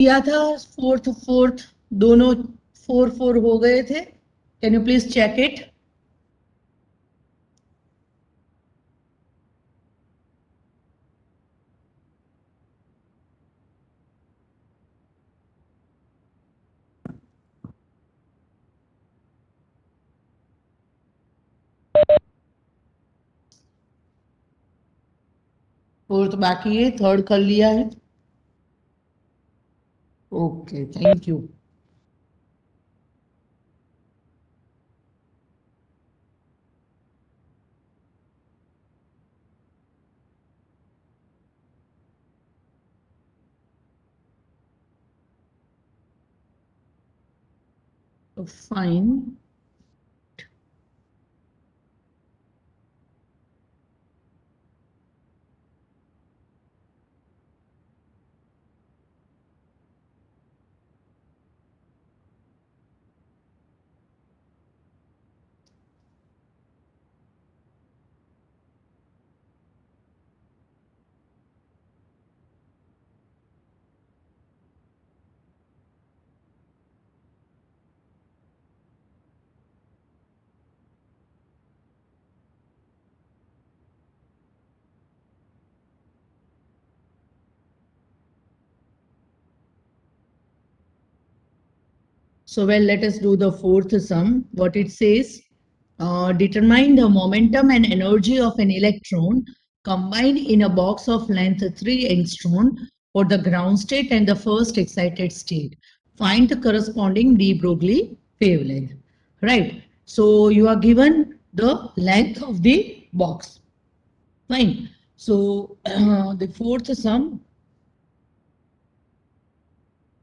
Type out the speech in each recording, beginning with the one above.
किया था fourth fourth दोनों 4 4 हो गए थे. Can you please check it? Fourth बाकी है, थर्ड कर लिया है. Okay, thank you. Fine. So, well, let us do the fourth sum. What it says, determine the momentum and energy of an electron combined in a box of length 3 angstrom for the ground state and the first excited state. Find the corresponding de Broglie wavelength. Right. So, you are given the length of the box. Fine. So, the fourth sum,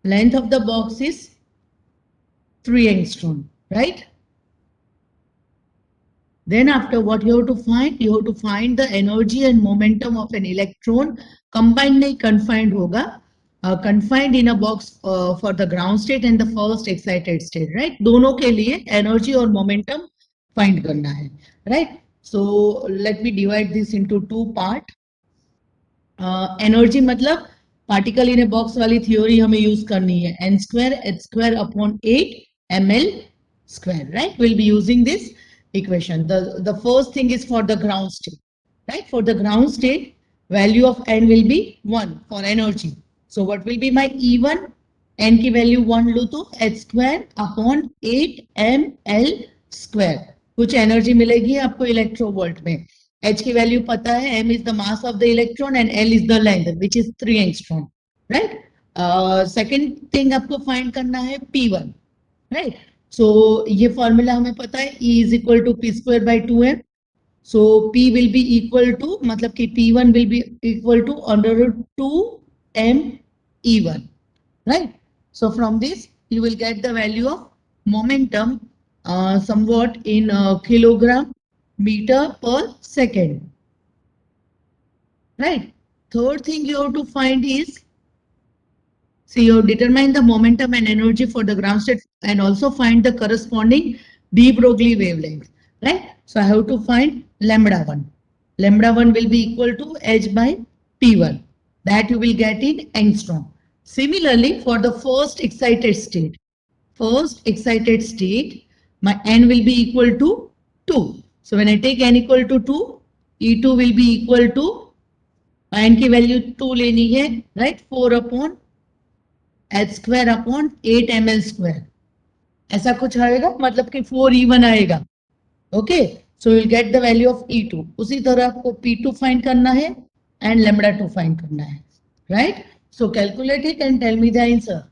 length of the box is 3 angstrom, right? Then after, what you have to find? You have to find the energy and momentum of an electron. Combined नहीं, confined होगा. Confined in a box for the ground state and the first excited state, right? दोनों के लिए energy और momentum find करना है, right? So let me divide this into two part. Energy मतलब particle in a box वाली theory हमें use करनी है. N square h square upon 8 ml square, right? We'll be using this equation. The first thing is for the ground state, right? For the ground state, value of n will be 1 for energy. So what will be my E1? N की value 1 लो तो h square upon 8 ml square. कुछ energy मिलेगी आपको electrovolt में. H की value पता है, m is the mass of the electron and L is the length, which is 3 angstrom, right? Second thing आपको find करना है P1, right? So ये formula हमें पता है, E is equal to P square by 2m. So P will be equal to, मतलब कि P1 will be equal to under root 2m E1, right? So from this you will get the value of momentum somewhat in kilogram meter per second, right? Third thing you have to find is, see, you determine the momentum and energy for the ground state and also find the corresponding de Broglie wavelength, right? So I have to find lambda 1. Lambda 1 will be equal to h by p1. That you will get in angstrom. Similarly, for the first excited state, my n will be equal to 2. So when I take n equal to 2, E2 will be equal to, n की value 2 लेनी है, right? 4 upon h square upon 8 ml square. ऐसा कुछ आएगा, मतलब कि 4E1 आएगा. Okay, so will get the value of E2. उसी तरह आपको P2 फाइंड करना है एंड lambda 2 फाइंड करना है, right? So calculate it and tell me the answer.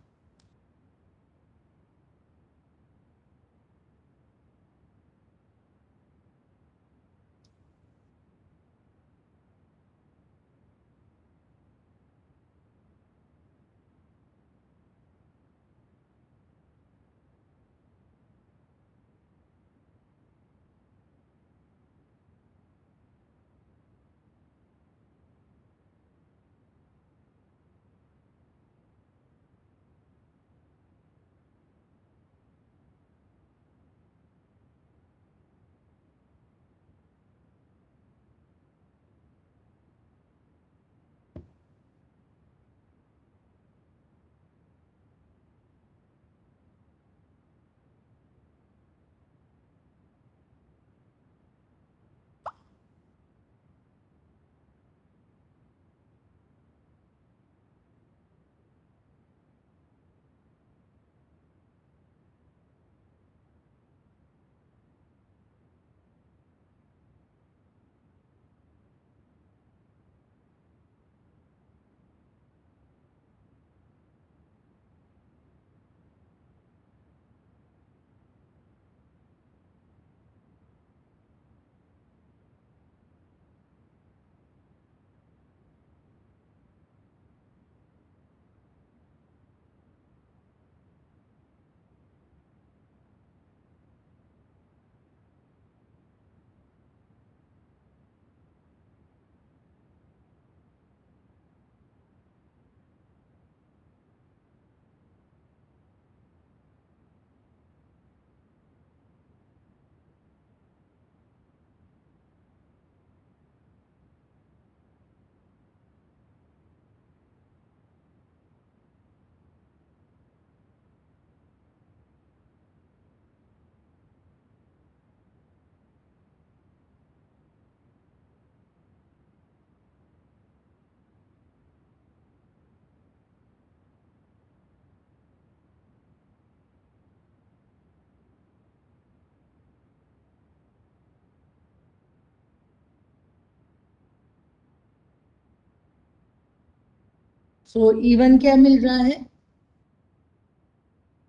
So E1 क्या मिल रहा है?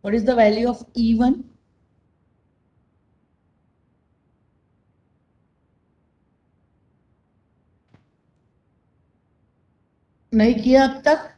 What is the value of E1? नहीं किया अब तक?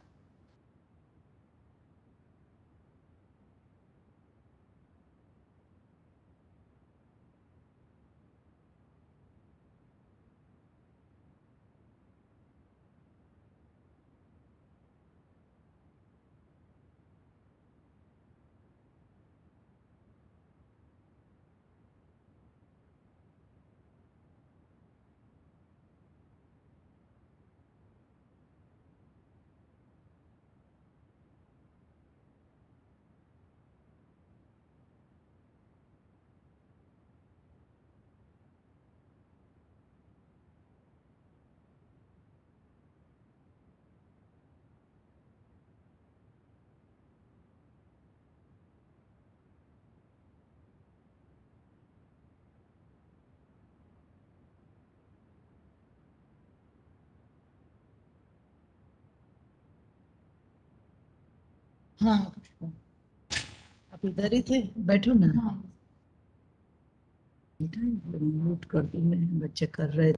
हाँ, आप इधर ही थे, बैठो ना। हाँ, म्यूट कर दूं मैं, बच्चे कर रहे थे।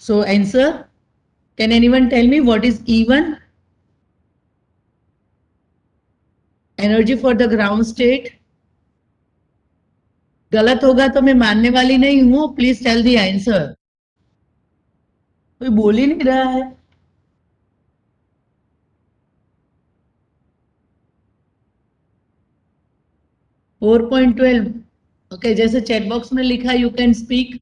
So answer, can anyone tell me what is E1? Energy for the ground state. गलत होगा तो मैं मानने वाली नहीं हूं. Please tell the answer. कोई बोल ही नहीं रहा है. 4.12. ओके, जैसे चैट बॉक्स में लिखा यू कैन स्पीक.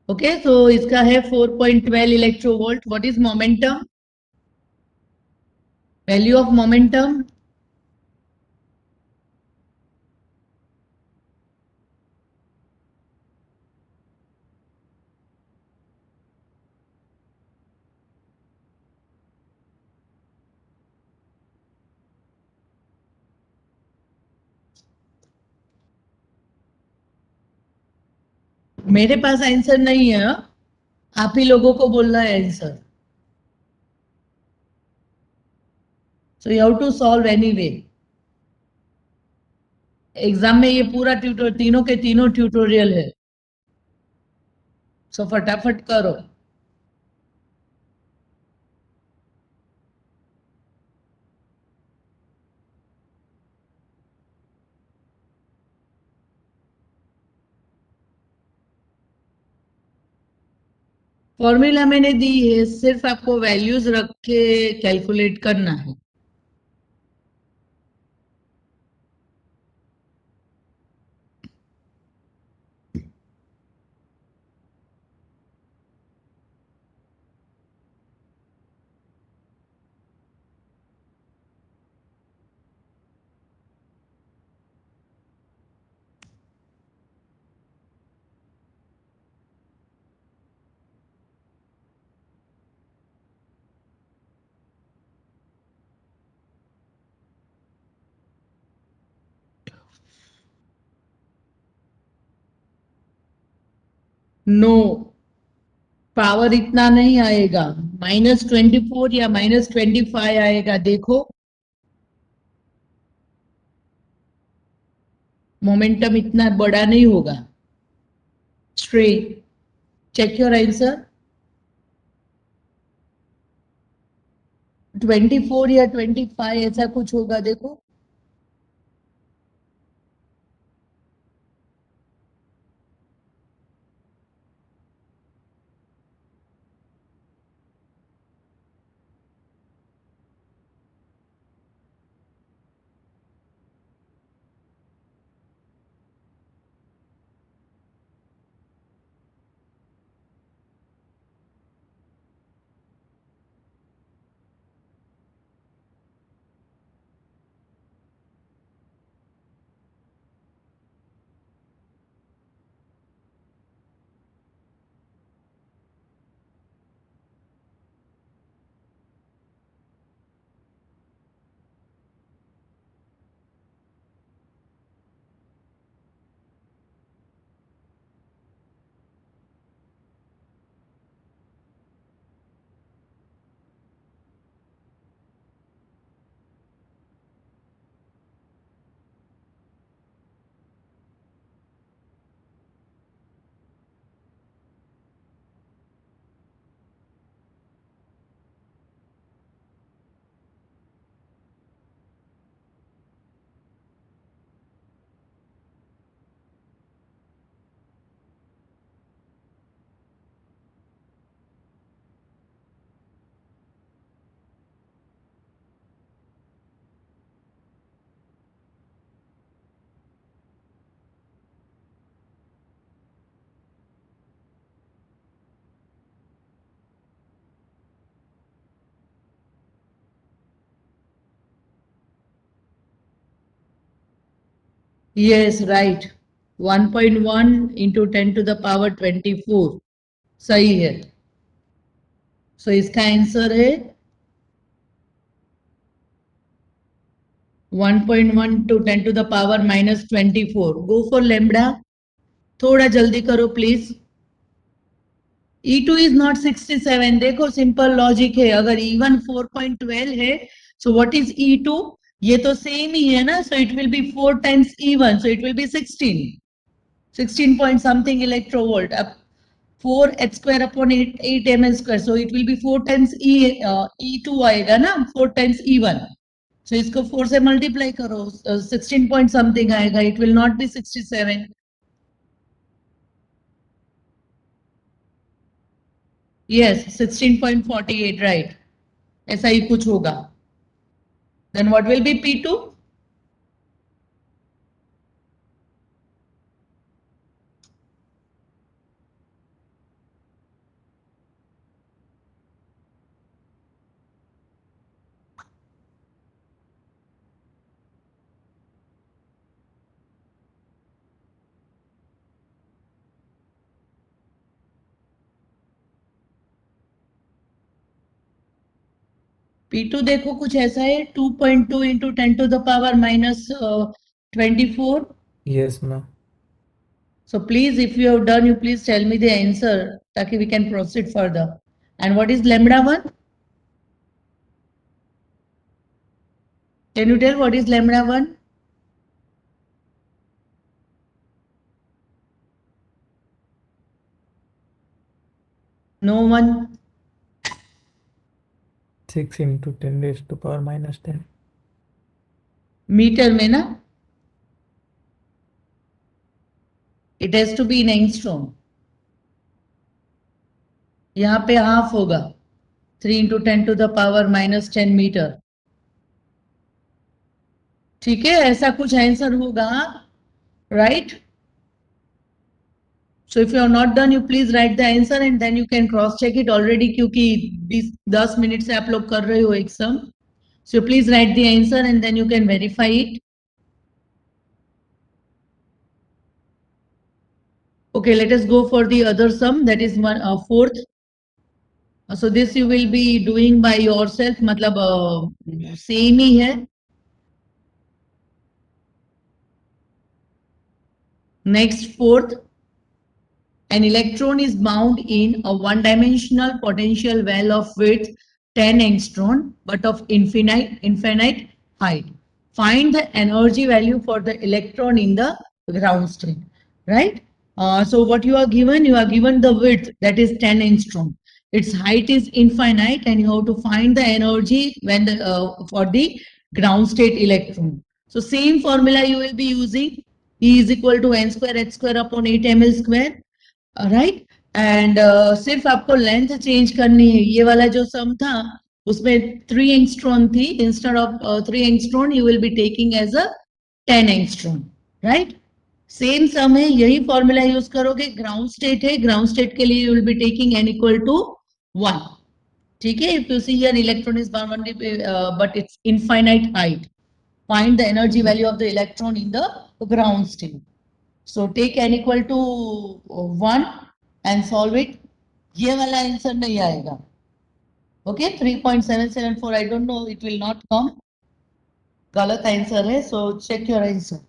ओके, तो इसका है 4.12 electronvolt. What is momentum? Value of momentum. मेरे पास आंसर नहीं है. आप ही लोगों को बोलना है answer. So you have to solve anyway. Exam में ये पूरा ट्यूटोरियल, तीनों के तीनों ट्यूटोरियल है. सो फटाफट करो. फॉर्मूला मैंने दी है, सिर्फ आपको वैल्यूज रख के कैलकुलेट करना है. नो, पावर इतना नहीं आएगा. -24 या -25 आएगा. देखो, मोमेंटम इतना बड़ा नहीं होगा. स्ट्रेट. Check your answer. 24 या 25 ऐसा कुछ होगा. देखो, यस राइट. 1.1 इंटू 10⁻24 सही है. सो इसका आंसर है 1.1 to 10⁻⁻24. Go for lambda. थोड़ा जल्दी करो प्लीज. E2 is not 67. देखो, सिंपल लॉजिक है. अगर E1 4.12 है, सो व्हाट इज E2? ये तो सेम ही है ना. So it will be 4 times E1, so it will be 16 point something electrovolt. अब 4 h square upon 8 ml square. So it will be 4 times E2 आएगा ना, 4 times E1. So इसको 4 से multiply करो, 16 point something आएगा. It will not be 67. Yes, 16.48, right. ऐसा ही कुछ होगा. Then what will be P2? P2 देखो कुछ ऐसा है, 2.2 into 10 to the power minus 24. Yes, ma'am. So please, if you have done, you please tell me the answer, ताकि we can proceed further. And what is lambda 1? Can you tell what is lambda 1? No one? 6 into 10 raised to power minus 10. Metre में ना, it has to be in angstrom. यहाँ पे half होगा, 3 into 10 to the power minus 10 metre. ठीक है, ऐसा कुछ answer होगा, right? So if you are not done, you please write the answer and then you can cross check it already, क्योंकि 10 minute से आप लोग कर रहे हो एक sum. So please write the answer and then you can verify it. Okay, let us go for the other sum, that is one fourth. So this you will be doing by yourself, मतलब same ही है. Next, fourth, an electron is bound in a one-dimensional potential well of width 10 angstrom, but of infinite height. Find the energy value for the electron in the ground state, right? So what you are given the width, that is 10 angstrom. Its height is infinite, and you have to find the energy when for the ground state electron. So same formula you will be using. E is equal to n square h square upon 8 ml square, right. And सिर्फ आपको length change करनी है. ये वाला जो सम था उसमें 3 angstrom थी, instead of 3 angstrom you will be taking as a 10 angstrom, right. Same sum है, यही फॉर्मूला यूज करोगे. ग्राउंड स्टेट है, ग्राउंड स्टेट के लिए you will be taking n equal to 1. ठीक है, if you see here electron is bound but it's infinite height, find the energy value of the electron in the ground state. So take n equal to 1 and solve it. ये वाला answer नहीं आएगा. Okay, 3.774. I don't know, it will not come. गलत answer है, so check your answer.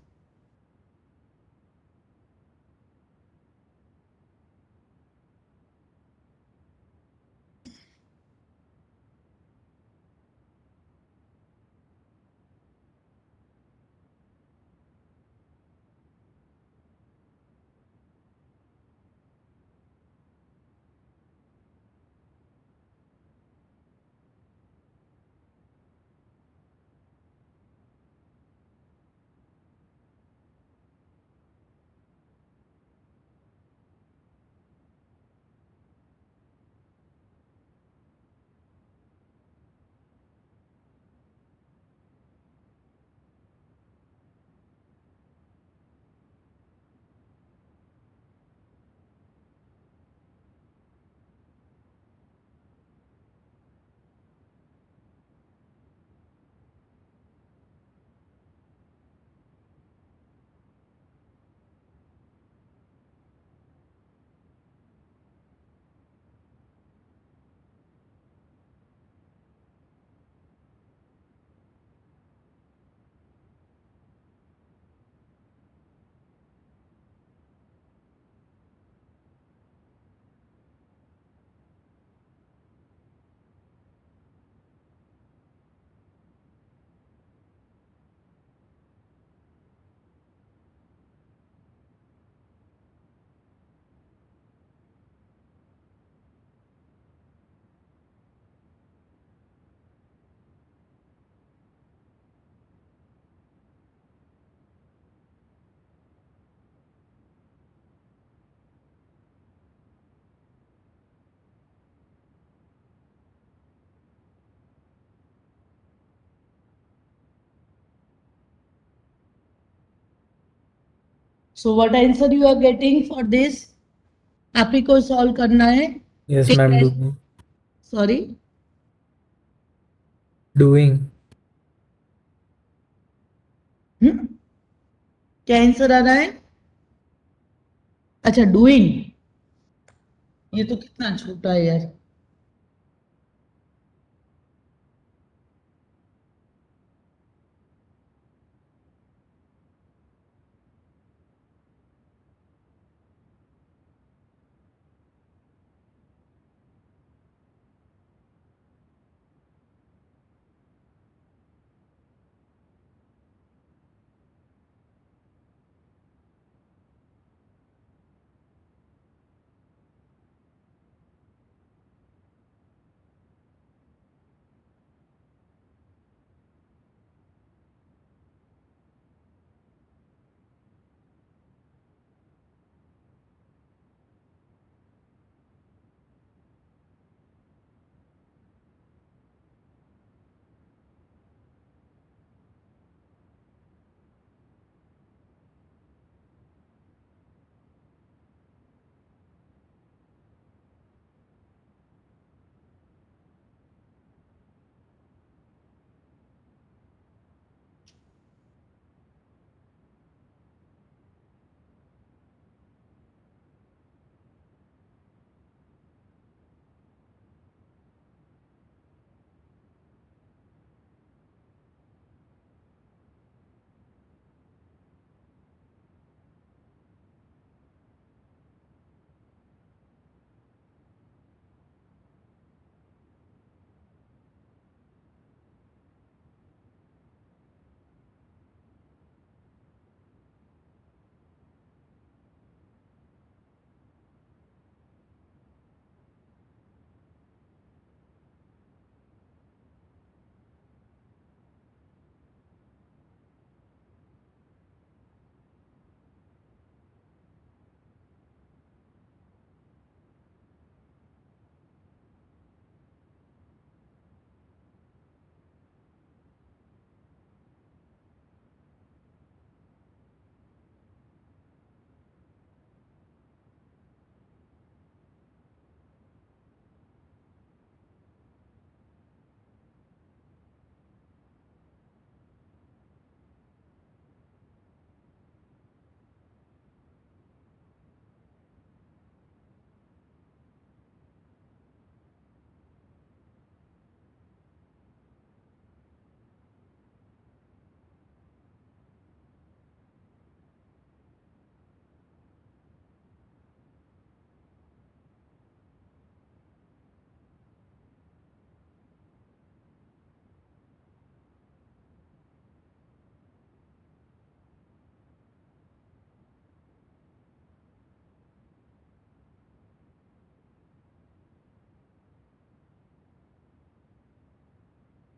So what answer you are getting for this? आप ही को solve करना है. Yes, ma'am. Doing. Sorry, Doing. क्या आंसर आ रहा है? अच्छा, डूइंग. ये तो कितना छोटा है यार.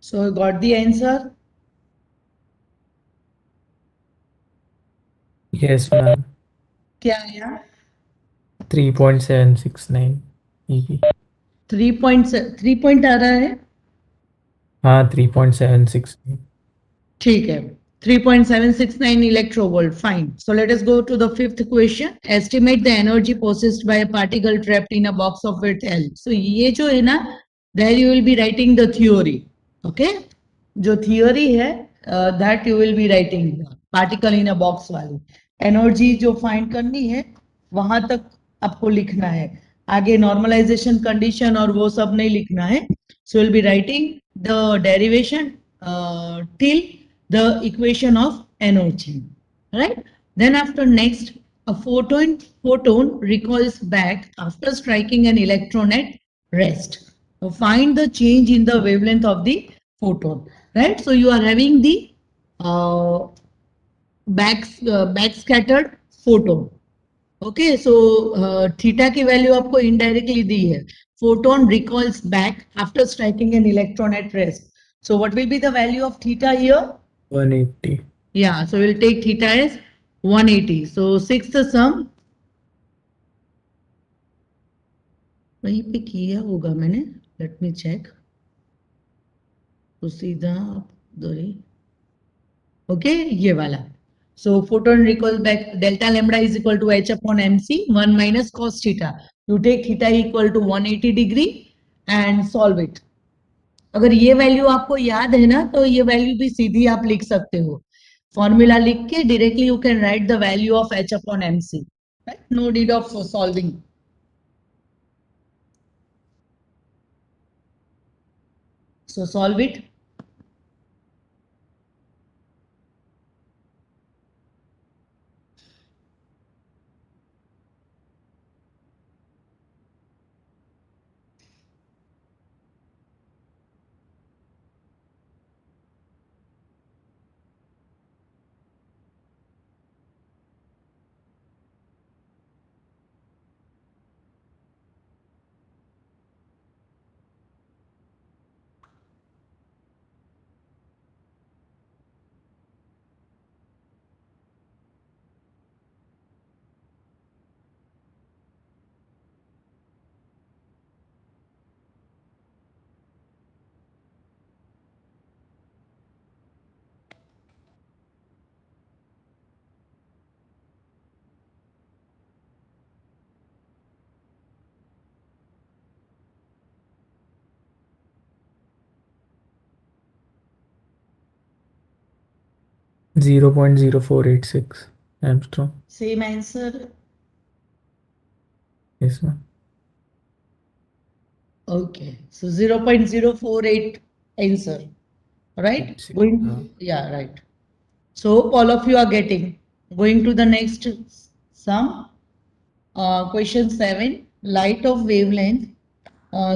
So got the answer? Yes, ma'am. क्या आया? 3.769 EV. 3 पॉइंट आ रहा है. हाँ, 3.769. ठीक है. 3.769 electrovolt. Fine. So let us go to the fifth question. Estimate the energy possessed by a particle trapped in a box of width L. So ये जो है ना, there you will be writing the theory. Okay? जो theory है, that you will be writing particle in a box वाली. Energy जो find करनी है, वहां तक आपको लिखना है. आगे normalization condition और वो सब नहीं लिखना है. So you'll be writing the derivation till the equation of energy, right? Then after next, a photon recoils back after striking an electron at rest. So find the change in the wavelength of the photon, right? So you are having the uh, backscattered photon. Okay, so theta की value आपको indirectly दी है. Photon recoils back after striking an electron at rest. So what will be the value of theta here? 180. Yeah, so we'll take theta as 180. So sixth sum वहीं पे किया होगा मैंने. Let me check. तो सीधा आप दोरी. Okay, ये वाला. So photon recall back delta lambda is equal to h upon mc 1 minus cos theta. You take theta equal to 180 degree and solve it. अगर ये वैल्यू आपको याद है ना तो ये वैल्यू भी सीधी आप लिख सकते हो. फॉर्मूला लिख के directly you can write the value of h upon mc. Right? No need of solving. So solve it. 0.0486 Armstrong. Same answer. Yes, ma'am. Okay. So 0.048 answer. Right? Going. Yeah, right. So all of you are getting. Going to the next sum. Question 7. Light of wavelength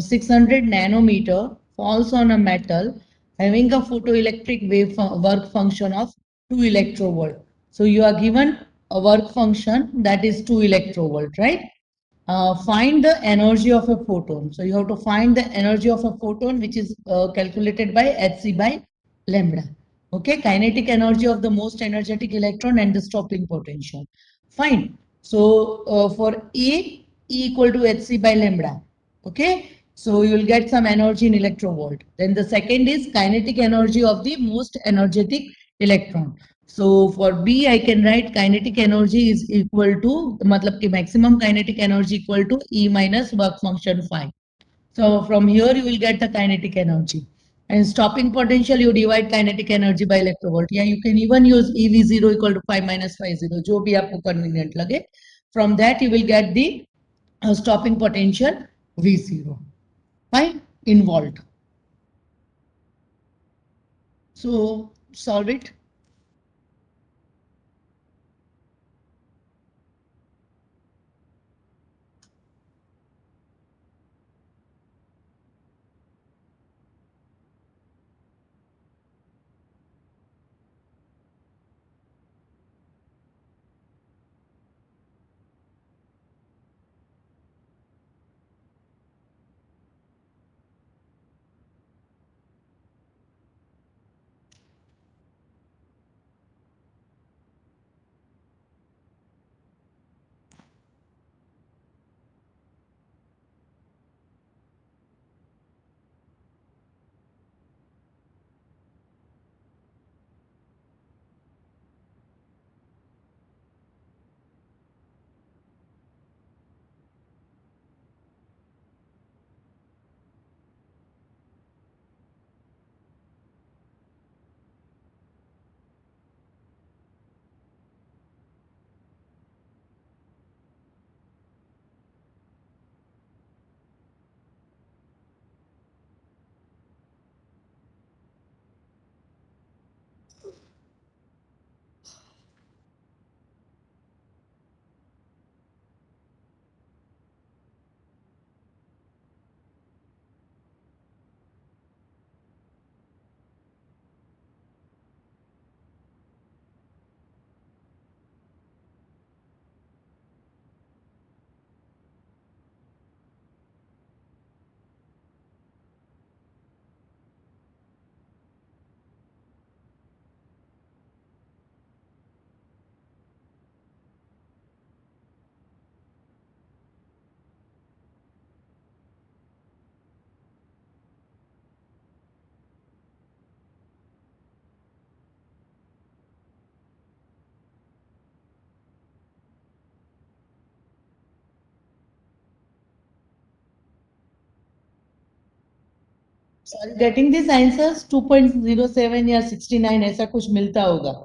600 nanometer falls on a metal having a photoelectric work function of 2 electrovolt. So you are given a work function that is 2 electrovolt, right? Find the energy of a photon. So you have to find the energy of a photon, which is calculated by hc by lambda. Okay, kinetic energy of the most energetic electron and the stopping potential. Fine. So for E equal to hc by lambda. Okay, so you will get some energy in electrovolt. Then the second is kinetic energy of the most energetic electron. So for B, I can write kinetic energy is equal to, matlab ki maximum kinetic energy equal to E minus work function phi. So from here you will get the kinetic energy. And stopping potential, you divide kinetic energy by electrovolt. Yeah, you can even use EV0 equal to phi minus phi 0, जो भी आपको convenient लगे. From that you will get the stopping potential V0. Fine, in volt. So solve it. Sorry getting this answers 2.07 या 69 ऐसा कुछ मिलता होगा.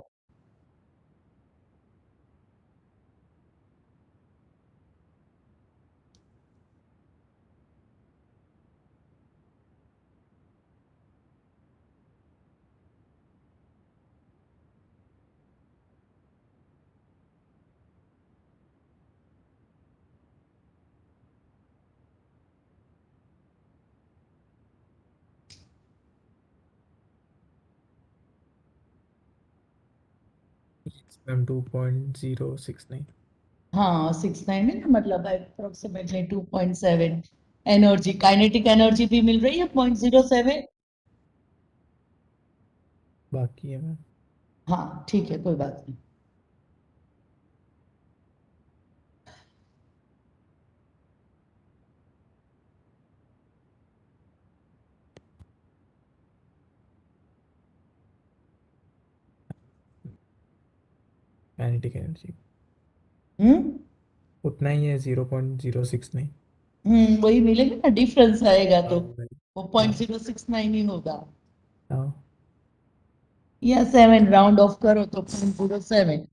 Yes, ma'am, 2.069. हाँ 69 है ना, मतलब अप्रोक्सीमेटली 2.7. एनर्जी, काइनेटिक एनर्जी भी मिल रही है 0.07. बाकी है मैम. हाँ ठीक है, कोई बात नहीं. काइनेटिक एनर्जी हम्म उतना ही है, 0.069. वही मिलेगा ना, डिफरेंस आएगा हाँ तो भाई. वो हाँ. 0.069 ही होगा. हाँ. या 7 राउंड ऑफ करो तो 0.07.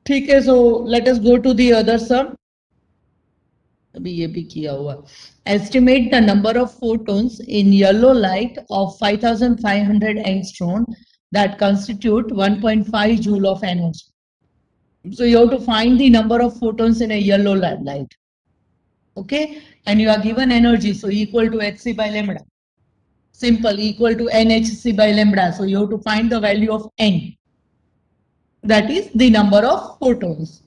ठीक है, so let us go to the other sum. अभी ये भी किया हुआ. Estimate the number of photons in yellow light of 5500 angstrom that constitute 1.5 joule of energy. So you have to find the number of photons in a yellow light. Okay, and you are given energy, so equal to hc by lambda. Simple, equal to nhc by lambda. So you have to find the value of n. That is the number of photons.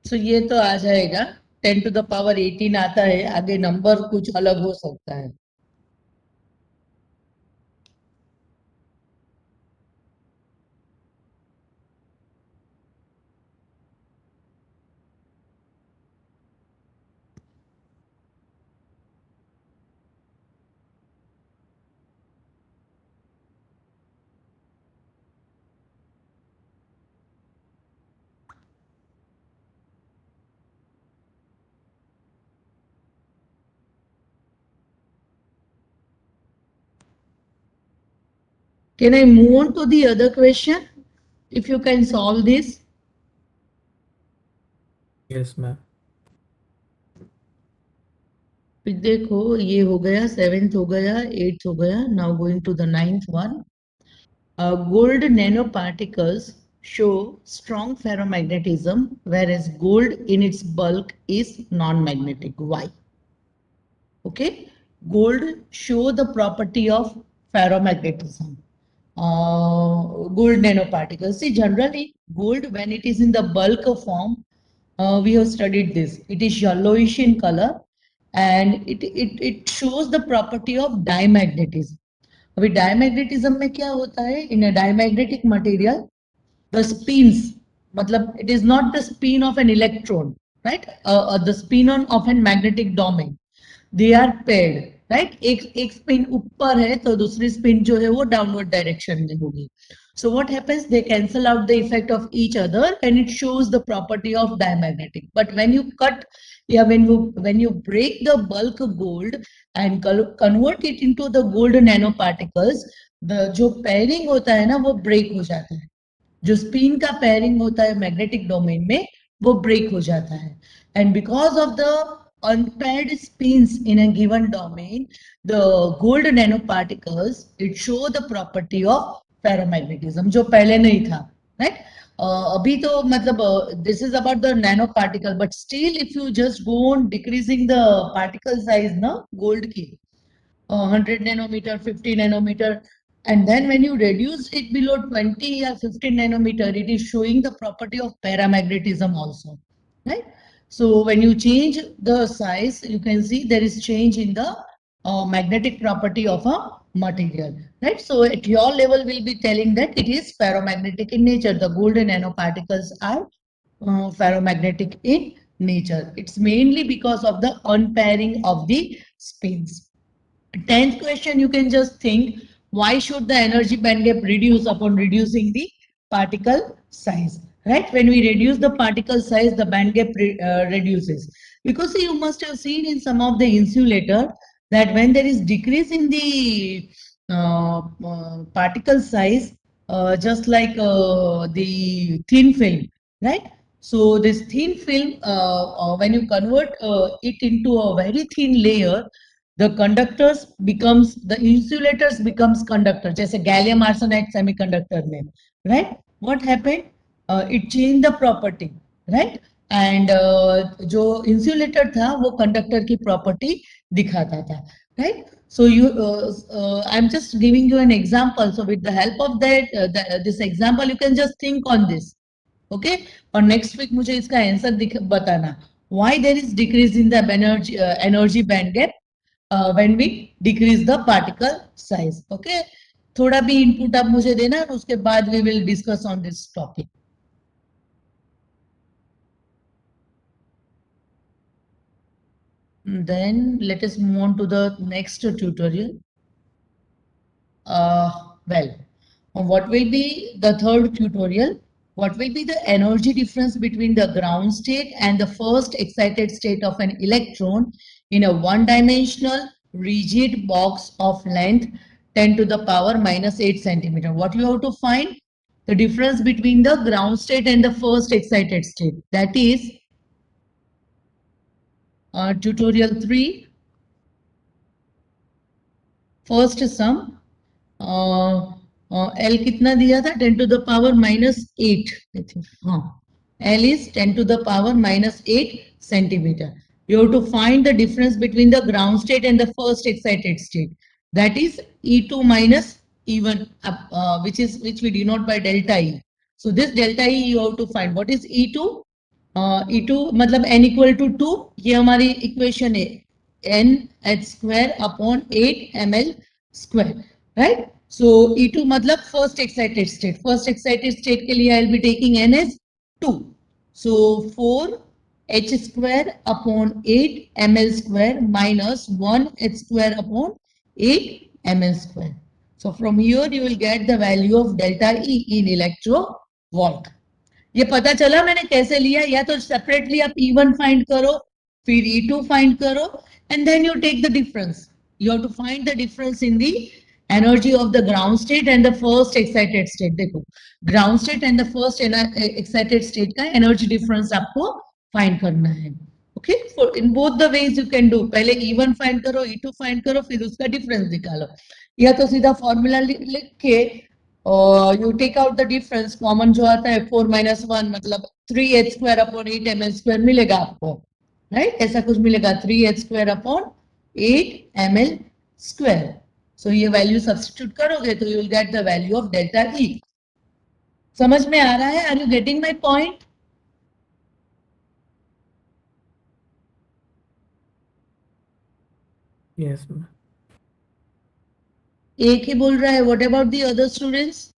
So ये तो आ जाएगा. 10 to the power 18 आता है, आगे number कुछ अलग हो सकता है. Can I move on to the other question? If you can solve this. Yes, ma'am. फिर देखो, ये हो गया, 7th हो गया, 8th हो गया. Now going to the 9th one. Gold nanoparticles show strong ferromagnetism, whereas gold in its bulk is non-magnetic. Why? Okay, gold show the property of ferromagnetism. Gold nanoparticles. See, generally, gold when it is in the bulk form, we have studied this. It is yellowish in color, and it shows the property of diamagnetism. अभी diamagnetism में क्या होता है? In a diamagnetic material the spins, matlab it is not the spin of an electron, right? The spin on of an magnetic domain, they are paired, right? एक spin ऊपर है तो दूसरी spin जो है वो downward direction में होगी. So what happens? They cancel out the effect of each other and it shows the property of diamagnetic. But when you cut, yeah, when you break the bulk gold and convert it into the gold nanoparticles, the जो pairing होता है ना वो break हो जाता है. जो spin का पेयरिंग होता है मैग्नेटिक डोमेन में वो ब्रेक हो जाता है. And because of the unpaired spins in a given domain, the gold nanoparticles, it show the property of ferromagnetism, जो पहले नहीं था, right? अभी तो मतलब this is about the nanoparticle, but still if you just go on decreasing the particle size, na, gold की, 100 nanometer, 50 nanometer, and then when you reduce it below 20 or 15 nanometer, it is showing the property of paramagnetism also, right? So when you change the size, you can see there is change in the magnetic property of a material, right? So at your level, we'll be telling that it is ferromagnetic in nature. The golden nanoparticles are ferromagnetic in nature. It's mainly because of the unpairing of the spins. 10th question, you can just think, why should the energy band gap reduce upon reducing the particle size, right? When we reduce the particle size, the band gap reduces. Because you must have seen in some of the insulator that when there is decrease in the particle size, just like the thin film, right? So this thin film, when you convert it into a very thin layer, the conductors becomes the insulators becomes conductor, जैसे gallium arsenide semiconductor में, right? What happened? It changed the property, right? And जो insulator था वो conductor की property दिखाता था, right? So I'm just giving you an example. So with the help of this example, you can just think on this, okay? और next week मुझे इसका answer बताना. Why there is decrease in the energy band gap when we decrease the particle size, okay? थोड़ा भी input आप मुझे देना, उसके बाद we will discuss on this topic. Then let us move on to the next tutorial. Well, what will be the third tutorial? What will be the energy difference between the ground state and the first excited state of an electron in a one-dimensional rigid box of length 10 to the power minus 8 centimeter? What you have to find? The difference between the ground state and the first excited state. That is tutorial 3. First sum. L कितना दिया था 10 to the power minus 8, I think. हाँ, L is 10 to the power minus 8 centimeter. You have to find the difference between the ground state and the first excited state. That is E2 minus E1, which we denote by delta E. So this delta E you have to find. What is E2? E2 मतलब n equal to 2. ये हमारी equation है, n h square upon 8 ml square, right? So E2 मतलब first excited state. First excited state के लिए I'll be taking n as 2. So 4 h square upon 8 ml square minus 1 h square upon 8 ml square. So from here you will get the value of delta E in electrovolt. ये पता चला मैंने कैसे लिया, या तो सेपरेटली आप E1 find करो, फिर E2 फाइंड करो, and then you take the difference. You have to find the difference in the energy of the ground state and the first excited state. देखो, ground state and the first excited state का energy difference आपको find करना है. Okay, for in both the ways you can do. पहले E1 find करो, E2 find करो, फिर उसका डिफरेंस निकालो, या तो सीधा फॉर्मूला लिख के और you take out the difference. Common जो आता है 4 माइनस 1 मतलब 3h square upon 8 ml square मिलेगा आपको, राइट? ऐसा कुछ मिलेगा, 3h square upon 8 ml square. सो ये वैल्यू सब्स्टिट्यूट करोगे तो you will get the value of delta E. समझ में आ रहा है? Are you getting my point? Yes, ma'am. एक ही बोल रहा है. What about the other students?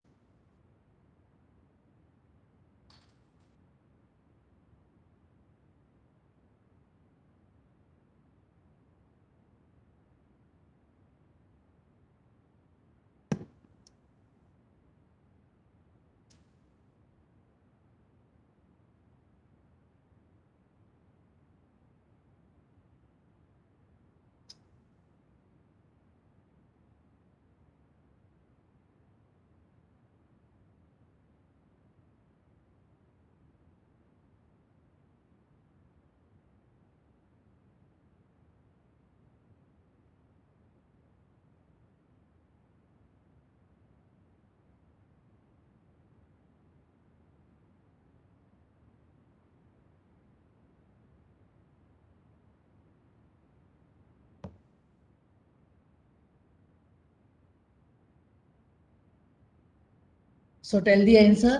So tell the answer.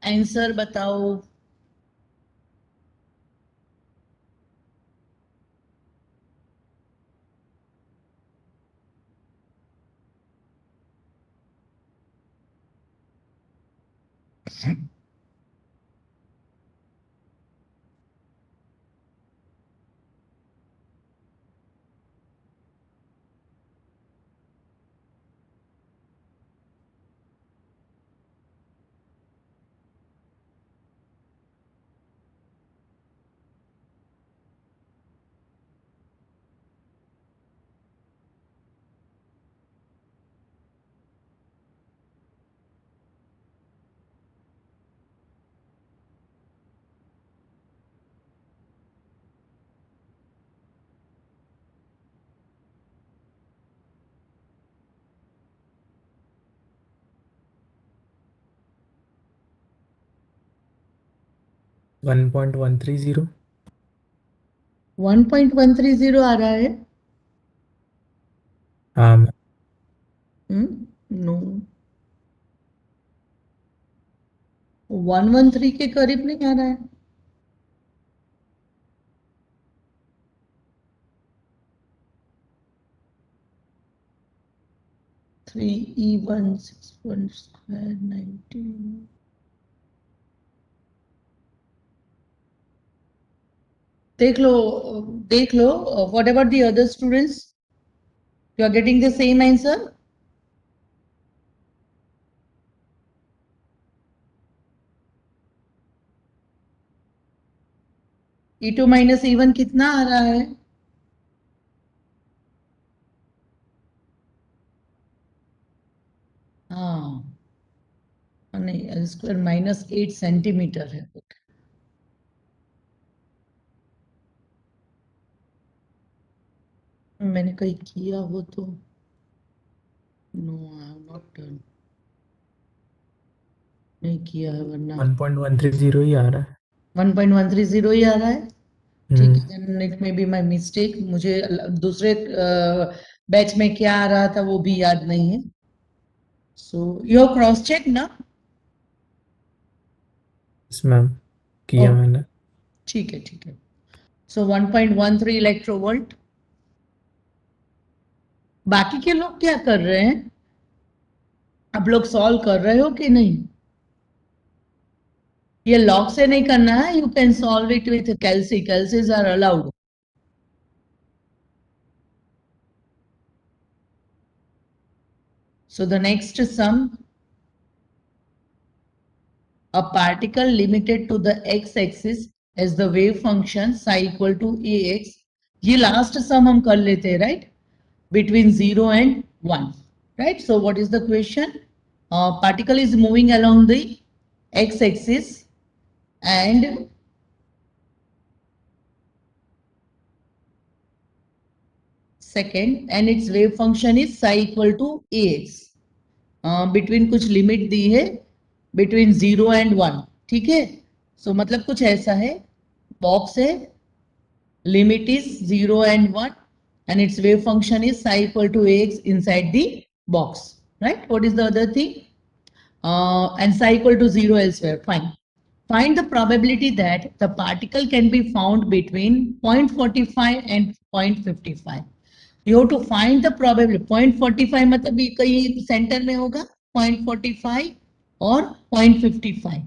Answer बताओ. One point one three zero. 1.130 आ रहा है. हाँ मैम. नो, 113 के करीब नहीं आ रहा है. Three E1 6 square 19. देख लो. What about the other students? You are getting the same answer? E2 minus E1 कितना आ रहा है? हाँ, नहीं, L स्क्वायर माइनस 8 सेंटीमीटर है. मैंने कहीं किया हो तो. No, I have not done. नहीं किया है वरना 1.130 ही आ रहा है. 1.130 ही आ रहा है. ठीक है, then it may be my mistake. मुझे दूसरे बैच में क्या आ रहा था वो भी याद नहीं है. So you have cross check ना? यस मैम, किया Oh, मैंने. ठीक है. So 1.13 electronvolt. बाकी के लोग क्या कर रहे हैं? आप लोग सॉल्व कर रहे हो कि नहीं? ये लॉग से नहीं करना है. You can solve it with calcy. Calcies are allowed. So the next sum, a particle limited to the x-axis as the wave function psi equal to ax. ये last sum हम कर लेते हैं, right? Between 0 and 1, right? So what is the question? Particle is moving along the x-axis and second, and its wave function is psi equal to ax. Between कुछ limit दी है, between 0 and 1. ठीक है. So मतलब कुछ ऐसा है, box है, limit is 0 and 1 and its wave function is psi equal to ax inside the box, right? What is the other thing? And psi equal to 0 elsewhere. Fine. Find the probability that the particle can be found between 0.45 and 0.55. You have to find the probability. 0.45 मतलब ये कहीं centre में होगा, 0.45 और 0.55.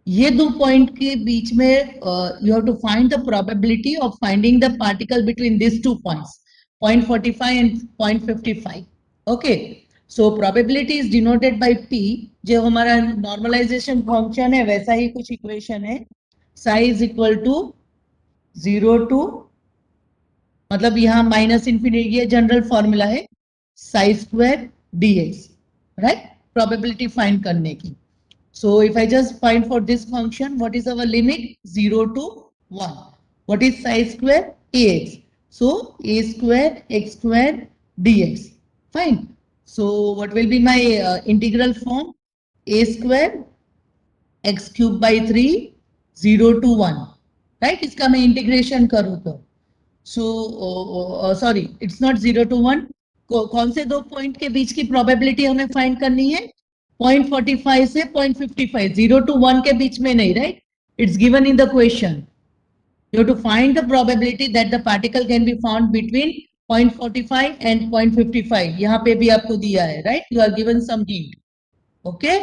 ये दो point के बीच में you have to find the probability of finding the particle between this two points, 0.45 and 0.55. Okay, so probability is denoted by p. जो हमारा नॉर्मलाइजेशन फंक्शन है वैसा ही कुछ इक्वेशन है. Psi is equal to 0 to, मतलब यहाँ माइनस इंफिनिटी, ये general formula है, psi square dx, right, probability find करने की. So if I just find for this function, what is our limit? 0 to 1. What is psi square? Ax. So a square x square dx. Fine. So what will be my integral form? A square x cube by 3, 0 to 1. Right? इसका मैं integration करूँ तो. So sorry, it's not 0 to 1. कौन से दो point के बीच की probability हमें फाइंड करनी है? 0.45 से 0.55, 0 to 1 के बीच में नहीं, right? It's given in the question. You have to find the probability that the particle can be found between 0.45 and 0.55. यहाँ पे भी आपको दिया है, right? You are given some hint. Okay,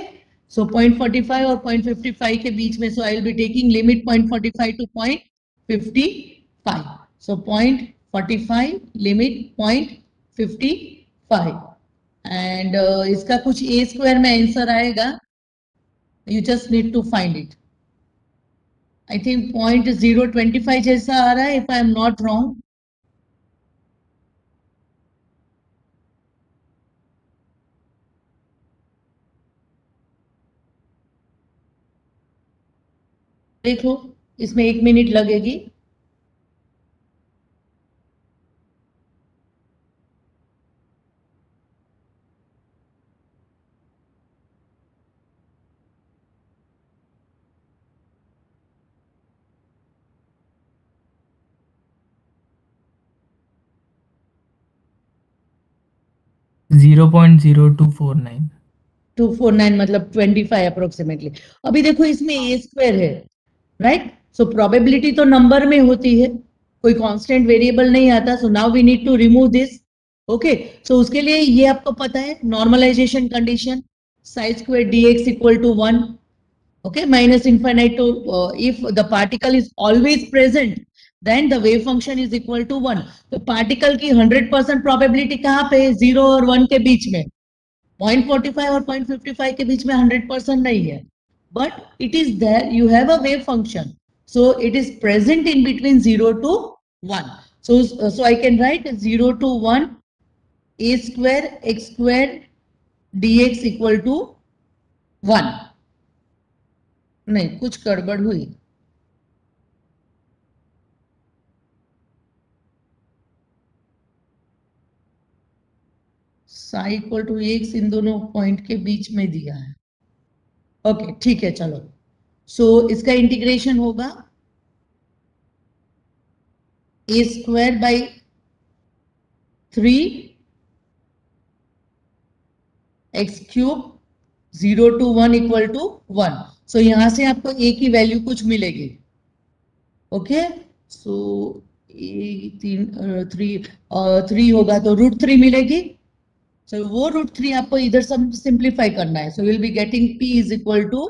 so 0.45 और 0.55 के बीच में, so I will be taking limit 0.45 to 0.55. So 0.45 limit 0.55 and इसका कुछ a square में आंसर आएगा. You just need to find it. I think 0.025 जैसा आ रहा है, if I am not wrong. देख लो, इसमें 1 मिनट लगेगी. जीरो 0.0249. 249 मतलब 25 अप्रोक्सीमेटली. अभी देखो इसमें a स्क्वायर है, राइट? सो प्रोबेबिलिटी तो नंबर में होती है, कोई कांस्टेंट वेरिएबल नहीं आता. So now we need to remove this. Okay, so उसके लिए ये आपको पता है normalization condition, psi square dx equal to 1. Okay, minus infinite to, if the particle is always present then the wave function is equal to 1. तो particle की 100% probability कहाँ पे है? 0 और 1 के बीच में. 0.45 और 0.55 के बीच में 100% नहीं है, but it is there. You have a wave function, so it is present in between 0 to 1. So I can write 0 to 1 a square x square dx equal to 1. नहीं, कुछ गड़बड़ हुई. साई इक्वल टू एक्स इन दोनों point के बीच में दिया है. ओके, ठीक है, चलो. सो इसका इंटीग्रेशन होगा a square by 3 x cube 0 to 1 equal to 1. So यहां से आपको a की वैल्यू कुछ मिलेगी. ओके, सो थ्री होगा तो √3 मिलेगी. सो वो √3 आपको इधर सिंप्लीफाई करना है. So will be getting p is equal to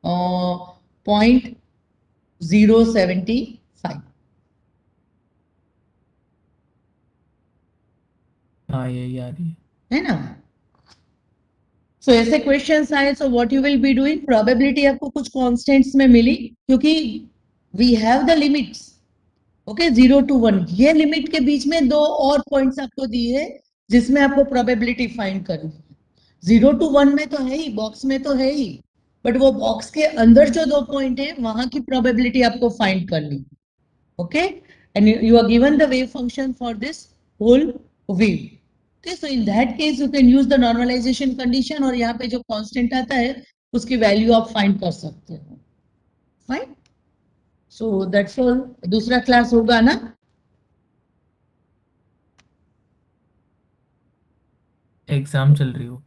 0.075. हाँ यही आ रही है ना? सो ऐसे क्वेश्चंस आए, so what you will be doing, probability आपको कुछ कांस्टेंट्स में मिली क्योंकि we have the limits. Okay, 0 to 1 ये लिमिट के बीच में दो और पॉइंट्स आपको दिए है जिसमें आपको प्रोबेबिलिटी फाइंड करनी है. 0 to 1 में तो है ही, बॉक्स में तो है ही, बट वो बॉक्स के अंदर जो दो पॉइंट है वहां की प्रोबेबिलिटी आपको फाइंड करनी है. Okay, and you are given the wave function for this whole wave. Okay, so in that case you can use the normalization condition और यहाँ पे जो कांस्टेंट आता है उसकी वैल्यू आप फाइंड कर सकते हो. Fine, so that's all. दूसरा क्लास होगा ना? एग्जाम चल रही हो.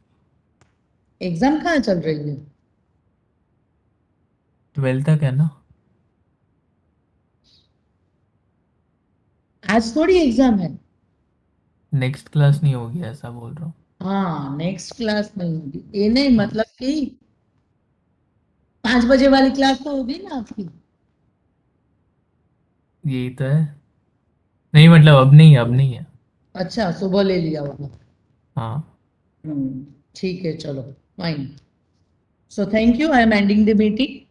एग्जाम कहाँ चल रही है? 12 तक है ना. आज थोड़ी एग्जाम है. नेक्स्ट क्लास नहीं होगी ऐसा बोल रहा हूँ। हाँ, नेक्स्ट क्लास में होगी, ये नहीं मतलब कि 5 बजे वाली क्लास तो होगी ना आपकी। यही तो है। नहीं मतलब अब नहीं है, अब नहीं है। अच्छा, सुबह ले लिया होगा। हाँ। ठीक है, चलो, fine. So thank you. I am ending the meeting.